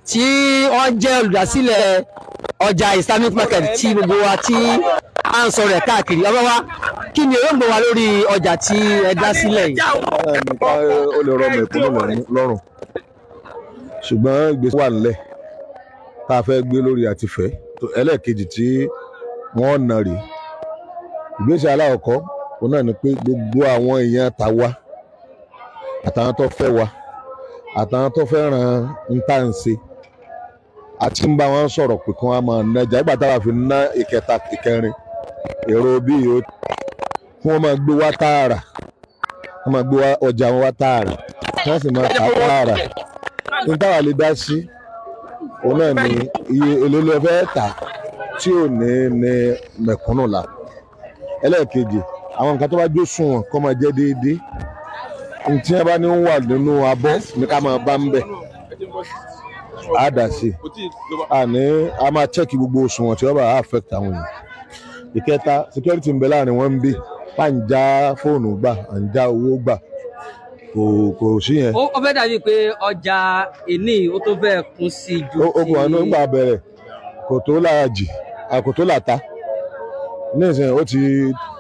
tí wọ́n jẹ́ olùdásílẹ̀ ọjà Islamic market tí gbogbo wa tí à ń sọ rẹ̀ káàkiri. Ọba wa, kí ni èròǹgbà wa lórí ọjà tí ẹ dá sílẹ̀ yìí? Nǹkan ó lè rọ mẹ̀kúnnù lọ́rùn, ṣùgbọ́n ìgbésẹ̀ wà nílẹ̀ tá a fẹ́ gbé lórí àtifẹ́. Ẹlẹ́ẹ̀kejì tí wọ́n nà rèé. Ìgbésẹ̀ alákọ̀ọ́kọ́ òun náà ni pé gbogbo àwọn èèyàn ta wá àtàwọn tó fẹ́ wa àtàwọn tó fẹ́ ràn ń tà ń ṣe àti ń bá wọn sọ̀rọ̀ pé kí wọ́n máa nájà ìgbà táwa fi ná ìkẹta ìkẹrin èrò bí yóò kí wọ́n máa gbé wá tààrà, wọ́n máa gbé ọjà wọn wá tààrà, wọ́n sì máa ta tààrà. Ní táwa lè dá sí òun náà ni iye èlò lè fẹ́ tà tí ò ní mẹ̀kúnnù la. Ẹlẹ́ẹ̀kejì, àwọn nǹkan tó bá jó sùn wọn kó máa jẹ́ déédéé. Ntí ẹ bá ní ń wà nínú abọ́ ní ká máa bá ń bẹ̀ á dà sí a máa chẹ́kì gbogbo òṣùwọ̀n tí wọ́n bá affect àwọn èèyàn. Ìkẹta, security ń bẹ láàrin wọn ń bí bá ń já fóònù gbà à ń já owó gbà kò sí yẹn. Ó fẹ́ dàbí pé ọjà ìní ó tó fẹ́ kún sí ju ti. Okùn àná ń gbà bẹ̀rẹ̀ kò tó láàjì kò tó làtà ní ìsìn ó ti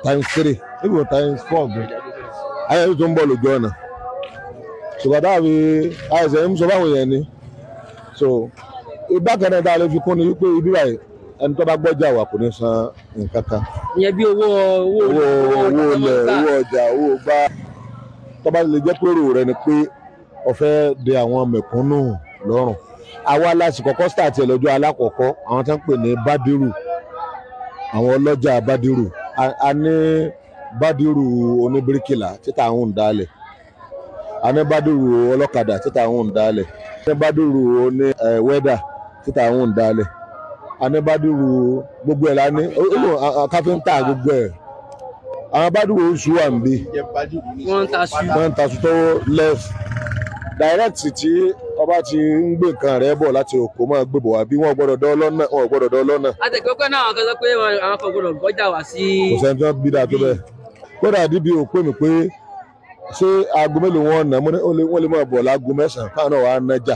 ×3 níbi ×4 gan. Ayé tó ń bọ̀ lójú ọ̀nà ṣùgbọ́n táàbí àìsàn ń sọ báwọn yẹn ni. So ìbákan náà dáa lè fi kún ni wípé ibi báyìí ẹni tó bá gbọ́jà wà kò ní san nǹkan kan. Ìyẹn bí owó ilẹ̀, owó ọjà, owó gbá. Tó bá lè jẹ́ pé èrò rẹ ni pé ó fẹ́ de àwọn mẹ̀kúnnù lọ́rùn. Àwa lásìkò kọ́kọ́ start ẹ̀ lọ́jọ́ alákọ̀ọ́kọ́ àwọn tó ń pè ní Bádírù, àwọn ọlọ́jà Bádírù. A ní Bádírù oníbíríkìlà títà àwọn òǹdálẹ̀, a ní Bádírù ọlọ́kadà títà àwọn òǹdálẹ̀, a ní Bádírù oní wẹ́dà títà àwọn òǹdálẹ̀, a ní Bádírù gbogbo ẹ̀ la ní káfíńtà gbogbo ẹ̀. Àwọn Bádírù oṣù wà ń bí wọ́n ń taṣu tó less direct tí ọba ti ń gbé nǹkan rẹ̀ bọ̀ láti òkò máa gbé bọ̀ wá bí wọ́n gbọ́dọ̀ dán lọ́nà. Àtẹ̀kọ́kọ́ náà àwọn kan sọ pé àwọn kan gbọ́dọ̀ gbọ́jà wá sí. Kò sẹ́ni tí wọ́n bí dáa tó bẹ́ẹ̀. Kódà díbi ò pè mí pé ṣé aago mélòó wọn nà wọ́n lè máa bọ̀ láago 9 káwọn náà wà á nájà.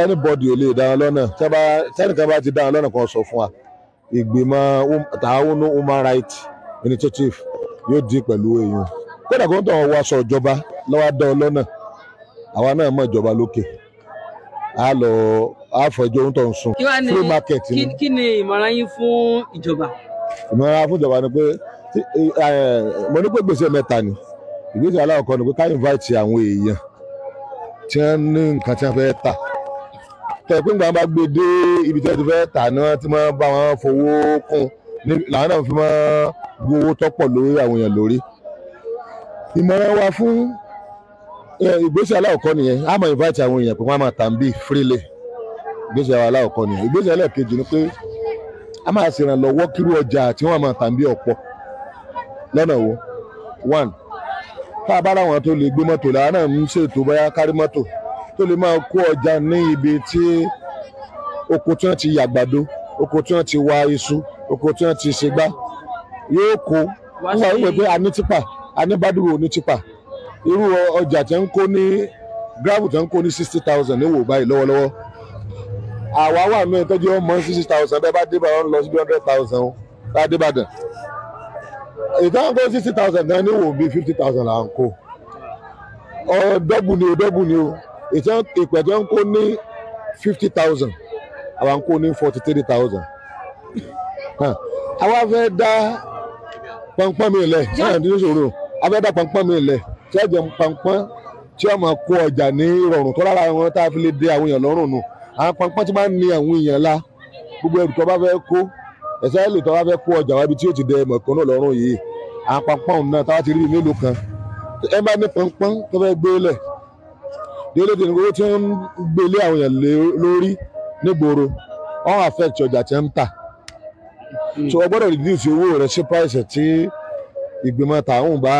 Anybody ò lè dá wọn lọ́nà tẹ́nìkan bá ti dá wọn lọ́nà kan sọ fún wa. Ìgbìmọ̀ Ta'awun Human Rights Initiative yóò di pẹ̀lú èèyàn. Kódà kó ń tọ̀ wọ́n aṣọ ìjọba lọ́wọ́ dá ọ lọ́nà àwa náà mọ̀ ìjọba lókè á lọ àfọ̀jọ́ ń tọ̀ ń sun free market ni. Kí ni ìmọ̀ràn yín fún ìjọba? Ìmọ̀ràn fún ìjọba ni pé mo ní pé gbèsè mẹ́ta ni. Ìgbésẹ̀ aláwọ̀kọ́ ni pé ká invite àwọn èèyàn tí wọ́n ní nǹkan tí wọ́n fẹ́ tà. Tẹ̀ pé nígbà wọn bá gbé dé ibi tí wọ́n ti fẹ́ tà ni wọ́n ti máa bá wọn fowó kún làwọn náà fi máa gbé owó tọ́pọ̀ lórí àwọn èèyàn lórí. Ìmọ̀ràn wa fún ìgbésẹ̀ aláwọ̀kọ́ nìyẹn, a máa invite àwọn èèyàn pé wọ́n á máa tà ń bí freely. Ìgbésẹ̀ aláwọ̀kọ́ nìyẹn. Ìgbésẹ̀ ẹlẹ́ẹ̀kejì ni pé a máa ṣèrànlọ́wọ́ kírú ọjà tí wọ́n máa tà ń bí ọ̀pọ̀ lọ́nà wo. 1, tá a bá ráwọn tó lè gbé mọ́tò làwọn náà ń ṣètò bóyá kárí mọ́tò tó lè máa kó ọjà ní ibi tí oko tí wọ́n ti yàgbàdo, oko tí wọ́n ti wa iṣu, oko tí wọ́n ti ṣègbá yóò kó nígbà wípé pé a ní tipa, a ní Bádírù ní tipa. Irú ọjà tí ń kó ní gravel tí ń kó ní 60,000 ní wò báyìí lọ́wọ́lọ́wọ́. Àwa wà ní ìtọ́jú ọmọ 60,000 bẹ́ẹ̀ bá dé bá wọn lọ sí 100,000 bá dé Ìbàdàn. Ìtàn kó 60,000 gan ní wò bí 50,000 là ń kó. Dọ́bù ni o. Ìtàn ìpẹ́ tí wọ́n kó ní 50,000 àwa ń kó ní 43,000. Àwa fẹ́ dá pọnpọ́n mi lẹ̀ náà ní ìṣòro. A fẹ́ dá pọnpọ́n mi lẹ̀ tí ẹ jẹ pọnpọ́n tí wọ́n máa kó ọjà ní ìrọ̀rùn tó lára wọn tá a fi lè dé àwọn èèyàn lọ́rùn nù. Àwọn pọnpọ́n tí máa ń ní àwọn èèyàn la gbogbo ẹrù tó bá fẹ́ kó ẹ̀sẹ̀ lè tó bá fẹ́ kó ọjà wábi tí yóò ti dẹ mọ̀kànnà lọ́rùn yìí. Àwọn pọnpọ́n náà táwa ti rí mélòó kan ẹ bá ní pọnpọ́n tó fẹ́ gbé lẹ̀ délé tí owó tí wọ́n ń gbélé àwọn èèyàn lórí nígboro wọ́n affect ọjà tí wọ́n ń tà. So o gbọ́dọ̀ reduce owó rẹ̀ sí price tí ìgbìmọ̀ Ta'awun bá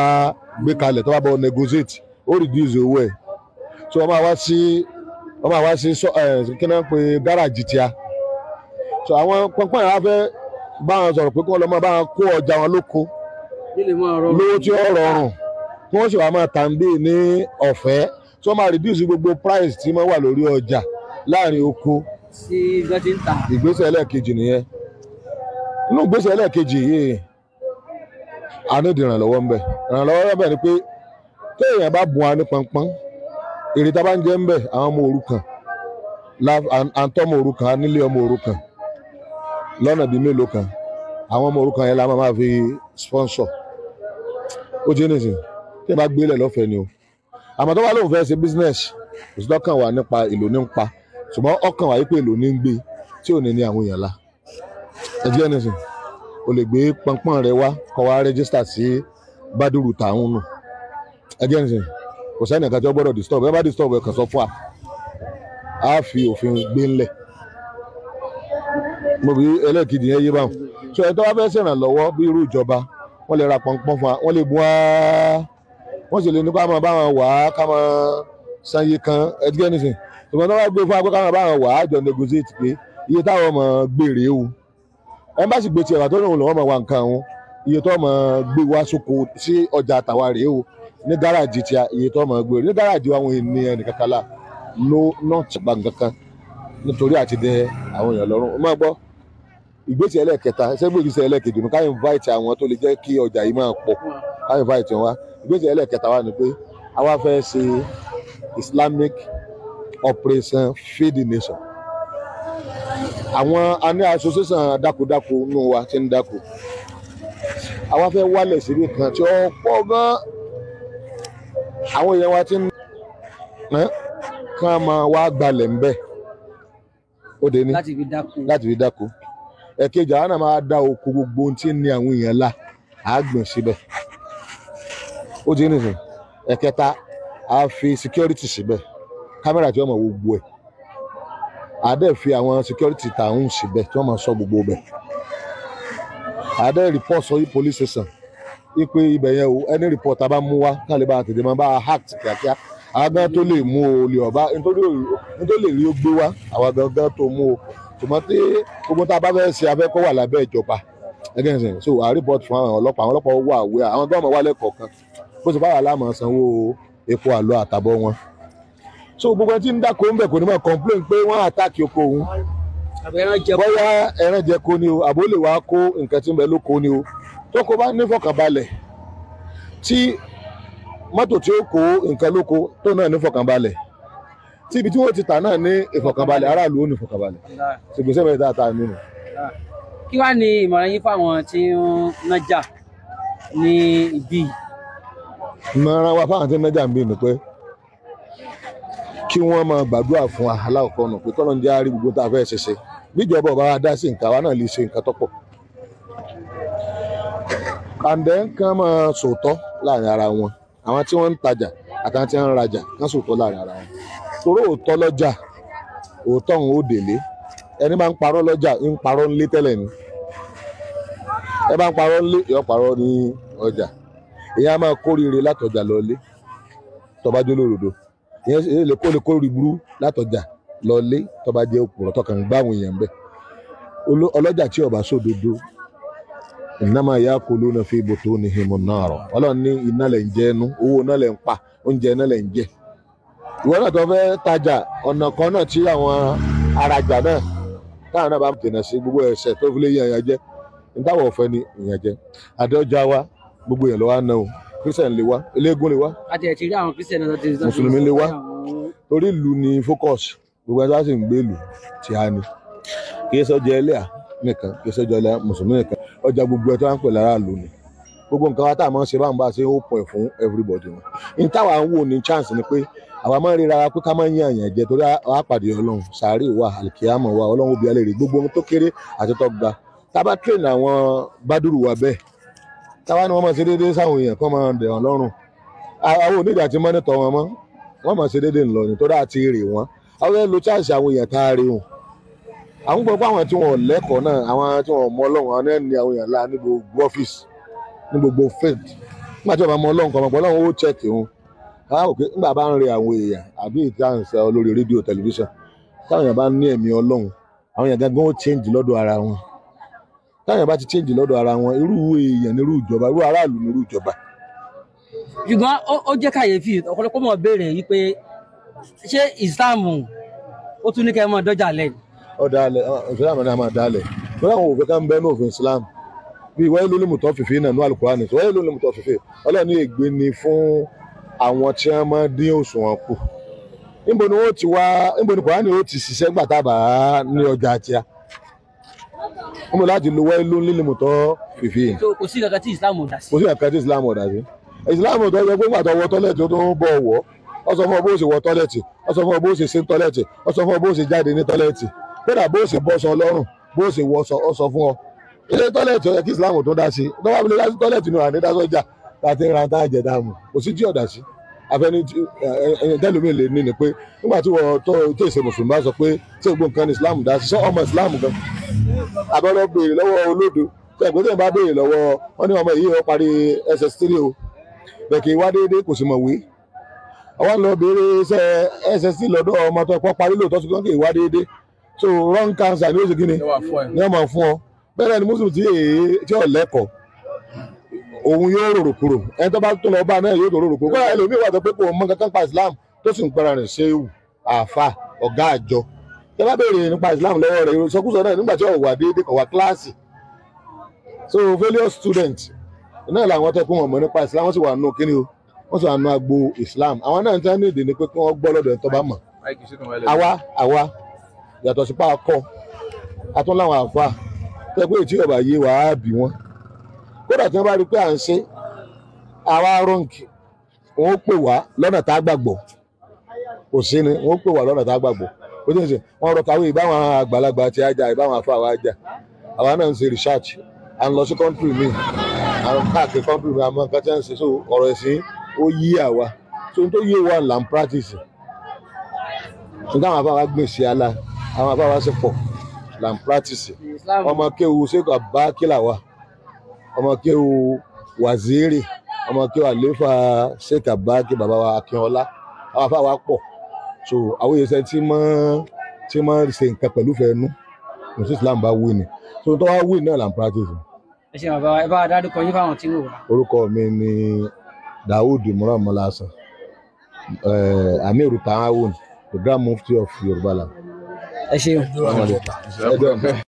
gbé kalẹ̀ tó bá bọ̀ negotiate ó reduce owó ẹ̀. So wọ́n máa wá sí kí náà pé gáràjì tíá. So àwọn pọnpọ́n yẹn wá fẹ́ bá wọn sọ̀rọ̀ pé kí wọ́n lọ máa bá wọn kó ọjà wọn lóko lówó tí ó rọrùn kí wọ́n sì wá máa tà ń bí ní ọ̀fẹ́. So wọ́n máa reduce gbogbo price tí wọ́n wà lórí ọjà láàrin oko sí gbọ́dí ń ta. ìgbésẹ̀ ẹlẹ́ẹ̀kejì nìyẹn inú ìgbésẹ̀ ẹlẹ́ẹ̀kejì yìí a ní ìdìrànlọ́wọ́ ń bẹ ìrànlọ́wọ́ ń bẹ ni pé téèyàn bá bùn wa ní pọnpọ́n èrè tá a bá ń jẹ ń bẹ àwọn ọmọ òrukàn àǹtọ́mọ òrukàn nílé ọmọ òrukàn lọ́nà bíi mélòó kan àwọn ọmọ òrukàn yẹn la máa fi sponsor ó jẹ́ nìsín tí ẹ bá gbélé lọ́fẹ̀ẹ́ ni o àmọ́ tó bá lóun fẹ́ ṣe business òsì lọ́kàn wà nípa èlò ní ń pa ṣùgbọ́n ọkàn wà wípé èlò ní ń gbé tí ò ní ní àwọn èèyàn la ẹ jẹ́ nìsín o lè gbé pọnpọ́n rẹ wá kọ́ wá rẹ́gísítà sí Bádùrù Tàún nù ẹ jẹ́ nìsín kò sẹ́ni ẹ̀ka tí wọ́n gbọ́dọ̀ disturb ẹ bá disturb ẹ kàn sọ fún wa á fi òfin gbé ńlẹ̀ mo bí ẹlẹ́ẹ̀kejì yẹn yé báwọn so ẹ tó wá fẹ́ ṣèrànlọ́wọ́ bí irú ìjọba wọ́n lè ra pọnpọ́n fún wa wọ́n lè bu wá wọ́n sì lè ní ká máa bá wọn wà á ká máa sanye kan ẹgbẹ́ nìsín ìgbọ́n tó wá gbé fún wa pé ká máa bá wọn wà á jọ negotiate pé iye táwọn ọmọ gbèrè o ẹ bá sì gbé tiẹ̀ wà tó lóun lọ́wọ́ máa wà nǹkan òun iye tó máa gbé wá sóko sí ọjà àtàwà rèé o ní gáràjì tí iye tó máa gbé ní gáràjì àwọn ènìyàn nìkan kan là ló náà ti gba nǹkan kan nítorí àti dẹ àwọn èèyàn lọ́rùn ó máa gbọ́ ìgbésẹ̀ ẹlẹ́ẹ̀kẹta ṣẹ́gbẹ́ ìgbésẹ̀ ẹlẹ́ẹ̀kejì ní ká invite àwọn tó lè jẹ́ kí ọjà yìí máa pọ̀ ká invite wọn wá ìgbésẹ̀ ẹlẹ́ẹ̀kẹta wá ni pé àwa fẹ́ ṣe Islamic Operation Feed the Nation àwọn a ní association dákúdákú nù wa tí ń dákú àwa fẹ́ wálẹ̀ síbi kan tí ó pọ̀ gan àwọn èèyàn wa ti ń kàn máa wá gbalẹ̀ ń bẹ̀ ó dé ní láti fi dákú ẹ̀kejì àwọn náà máa dá oko gbogbo ohun tí ń ní àwọn èèyàn la àágbọ̀n síbẹ̀ ó ti nìsín ẹ̀kẹta a fi security síbẹ̀ kámẹ́rà tí wọ́n máa wo gbogbo ẹ̀ àdẹ́ fi àwọn security Tàún síbẹ̀ tí wọ́n máa sọ gbogbo bẹ̀ àdẹ́ report sọ yí police station ipe ibẹ̀ yẹn o ẹni report a bá mú wá ká lè bá a tètè máa bá a hack kíákíá àwọn gan tó lè mú o lè ọba nítorí lè rí ó gbé wá àwọn gan tó mú o ṣùgbọ́n tí gbogbo tá a bá fẹ́ ṣe afẹ́kọ́ wà lábẹ́ ìjọba ẹgbẹ́ ìsìn so a report fún àwọn ọlọ́pàá wà wẹ́ àwọn gbọ́mọ̀ wà lẹ́kọ̀ọ̀kan bó ṣe báwa láàmú sanwó epo àlọ́ àtàbọ̀ wọn so gbogbo tí ń dáko ń bẹ̀ kò ní máa complain pé wọ́n àtàkì oko òun bóyá ẹran jẹ kó ni o àbó lè wá kó nǹkan tí ń bẹ lóko ni o tó kó bá ní fọkànbalẹ̀ tí mọ́tò tí ó kó nǹkan lóko tó náà ní fọkànbalẹ̀ tí ibi tí wọ́n ti tà náà ní ìfọkànbalẹ̀ aráàlú ó ní ìfọkànbalẹ̀ ṣègbèsè mẹ́rin dáadáa nínú. kí wàá ní ìmọ̀ràn yín fáwọn tí ń nájà ní ibí? ìmọ̀ràn wa fáwọn tí ń nájà ń bí ni pé kí wọ́n máa gbàdúrà fún aláwọ̀kọ́ nù pé kọ́lọ́n jẹ́ àárí gbogbo tá a fẹ́ ṣe bíjọba ọba wa dá sí nǹkan wa náà lè ṣe nǹkan tọ́pọ̀ àǹdẹ̀ kan máa sòótọ́ láàrin ara wọn àwọn tí wọ́n ń tajà àtàwọn tí wọ́n ń rajà kan sòótọ́ láàrin ara wọn torí òótọ́ lọ́jà òótọ́ òun ó délé ẹni bá ń parọ́ lọ́jà ń parọ́ ńlé tẹ́lẹ̀ ni ẹ bá ń parọ́ ńlé yọ parọ́ ní ọjà èèyàn á máa kórìíre látọjà lọlé tọba jó lórodò èèyàn lè kórìí burú látọjà lọlé tọba jẹ òpùrọ́ tọkàn gbá àwọn èèyàn bẹ ọlọ́jà tí ọba sódodo innama yakuluna fi butunihim an-nar Ọlọ́run ní iná lẹ̀ ń jẹ ẹnu owó iná lẹ̀ ń pa oúnjẹ iná lẹ̀ ń jẹ ìwọ náà tó fẹ́ tajà ọ̀nà kan náà tí àwọn arajà náà táwọn náà bá tẹ̀nà sí gbogbo ẹ̀ṣẹ̀ tó fi lé yẹn jẹ nítawọ̀ ọ̀fẹ́ ni ìyẹn jẹ àdéọjà wa gbogbo yẹn lọ wá náà o Christian lè wá eléégún lè wá mùsùlùmí lè wá torí ìlú ni focus gbogbo ẹni tó bá sì ń gbé ìlú tí a ní kì í sọjọ ẹlẹ́à nìkan kì í sọjọ ẹlẹ́à mùsùlùmí nìkan ọjà gbogbo ẹ tó wá ń pè lára lò ní gbogbo nǹkan wa tá a máa ń ṣe bá ń bá a ṣe ó pọ̀ fún everybody wọn ní táwa ń wò ní chance ni pé àwa máa ń ríra wa pé ká máa ń yàn yàn jẹ torí àwa pàdé Ọlọ́run sàárè wa àlìkíyàmọ̀ wa Ọlọ́run òbí alẹ́ rè gbogbo ohun tó kéré àti tó ga tá a bá train àwọn Bádùrù wa bẹ́ẹ̀ táwa ni wọ́n máa ṣe déédéé sáwọn èèyàn kan máa dẹ̀ wọ́n lọ́rùn àwọn onídìí àti mọ́nítọ̀ wọn mọ́ wọ́n máa ṣe déédéé ńlọ nítorí àti rè wọ́n àwọn ẹ̀ lo chance àwọn èèyàn tá a rí wọn àwọn gbọ́ pé àwọn tí wọ́n lẹ́kọ̀ọ́ náà àwọn tí wọ́n mọ Ọlọ́run àwọn náà ní àwọn èèyàn láà ní gbogbo ọ́fíìsì ní gbogbo faith nígbà tí wọ́n bá mọ Ọlọ́run kan mọ̀ pé Ọlọ́run ó chẹ́ẹ̀kì wọn àwọn òkè nígbà bá ń re àwọn èèyàn àbí ìtànsẹ́ olórí rédíò tẹlifíṣàn táwọn èèyàn bá ní ẹ̀mí Ọlọ́run àwọn èèyàn gangan ó change lọ́dọ̀ ara wọn táwọn èèyàn bá ti change lọ́dọ̀ ara wọn irú èèyàn nírú ìjọba irú aráàlú nírú ìjọba. ṣùgbọ́n ó jẹ́ kàyéfì ọ̀pọ̀lọpọ̀ mọ̀ béèrè yìí pé ṣé Islam ó tún ní kẹ́ ẹ mọ́ dọ́jà lẹ́yìn. ọ̀dàlẹ̀ Islam náà máa dálẹ̀ lọ́dọ̀ àwọn òfin kan ń bẹ ní òfin Islam bí wáyé ló ní mùtọ́ fìfì náà ní Al-Qur'ani wáyé ló ní mùtọ́ fìfì Ọlọ́run ní ègbé ni fún àwọn tí wọ́n máa dín òṣùwọ̀n kù níbo ni wọ́n ti wá níbo ni Qur'ani ó ti ṣiṣẹ́ gbà tábà ní ọjà àtíá níbo láti lo wáyé ló ní mùtọ́ fìfì. kò sí kankan tí Islam ò dá sí. kò sí kankan tí Islam ò dá sí Islam ò tọ́ yẹ pé gbàtọ̀ wọ tọ́lẹ̀tì ó tó ń bọ̀ wọ́ ọ sọ fún ọ bó ṣe wọ tọ́lẹ̀tì ọ sọ fún ọ bó ṣe ṣe tọ́lẹ̀tì ọ sọ fún ọ bó ṣe jáde ní tọ́lẹ̀tì kódà bó ṣe bọ́ sọ lọ́rùn bó ṣe wọ ọ sọ fún ọ ilé tọ́lẹ̀tì ó yẹ kí Islam tó dá sí lọ́wọ́ abilé láti tọ́lẹ̀tì ní àní dásọ́jà láti ra tá àjẹ dààmú kò sí tí ọ̀dà sí àfẹni tẹlumi lè ní ni pé nígbà tí wọ́n tó ìṣe mùsùlùmí bá sọ pé tí gbogbo nǹkan ní Islam dá sí sọ ọmọ Islam gan àbẹ̀rẹ̀ béèrè lọ́wọ́ olódo tí ẹ̀gbọ́n tẹ̀ bá béèrè lọ́wọ́ wọn ní ọmọ yìí ó parí SS3 o bẹ̀kì wá déédéé kò sì mọ̀ wé àwọn lọ béèrè iṣẹ́ SS lọ́dọ̀ ọmọ tó pọ̀ parí lóòótọ́ sí kọ́ńkì wá déédéé so wrong cancer ni ó sì kíni ni wọ́n máa fún ọ bẹ́ẹ̀ ni mùsùlùmí tí ò lẹ́kọ̀ọ́ òun yóò rorò kúrò ẹni tó bá tún lọ bá náà yóò tó rorò kúrò kódà ẹlòmíì wà tó pé kò mọ kankan pa Islam tó sì ń pẹ́ra rẹ̀ ṣéwù àáfà ọ̀gá àjọ tẹ́ bá béèrè nípa Islam lọ́wọ́ rẹ̀ ìsọkúsọ náà nígbà tí ò wà déédéé kò wá kíláàsì so failure student náà làwọn tó kún wọn mọ̀ nípa Islam wọ́n sì wà nù kíni o wọ́n sì wà nù agbo Islam àwọn náà tí wọ́n ní èdè ni pé kí wọ́n gbọ́ lọ́dọ̀ ẹ̀ tó bá mọ̀ àwa yàtọ̀ sí pàkọ́ atún láwọn àfa tẹ́ pé tí ọba yé wàá bì wọ́n kódà tí wọ́n bá rí pé à ń ṣe àwa rọ́ǹkì wọ́n pè wá lọ́nà tá a gbàgbọ́ kò sí ni wọ́n pè wá lọ́nà tá a gbàgbọ́ ó ti ń sè wọ́n rọ kàwé ìbáwọn àgbàlagbà ti ajá ìbáwọn àfa wa ajá àwa náà ń ṣe research à ń lọ sí country mi àwọn káàkiri country mi àmọ́ nǹkan tí wọ́n ń ṣe so ọ̀rọ̀ ẹ̀sìn ó yí àwa so n tó yé wa là ń practice nǹkan àwọn afáwa gbìn sí ala àwọn afáwa sì pọ̀ là ń practice ọmọ kéwu ṣèkò àbá kílà wa ọmọ kéwu waziri ọmọ kéwu àléfà ṣèkò àbá kí bàbá wa Akínọlá àwọn afáwa pọ̀ so àwọn èèyàn tí máa ṣe nǹkan pẹ̀lú fẹ́ẹ́nu kò sí Islam bá wí ni so n tó wá wí náà là ń practice. ẹ ṣe bàbá ẹ bá a dárúkọ yín fáwọn tí ń wò wá. orúkọ mi ni Daoud Imran Malasan Amiru Ta'awun the Grand Mufti of Yorùbá land. ẹ ṣeun.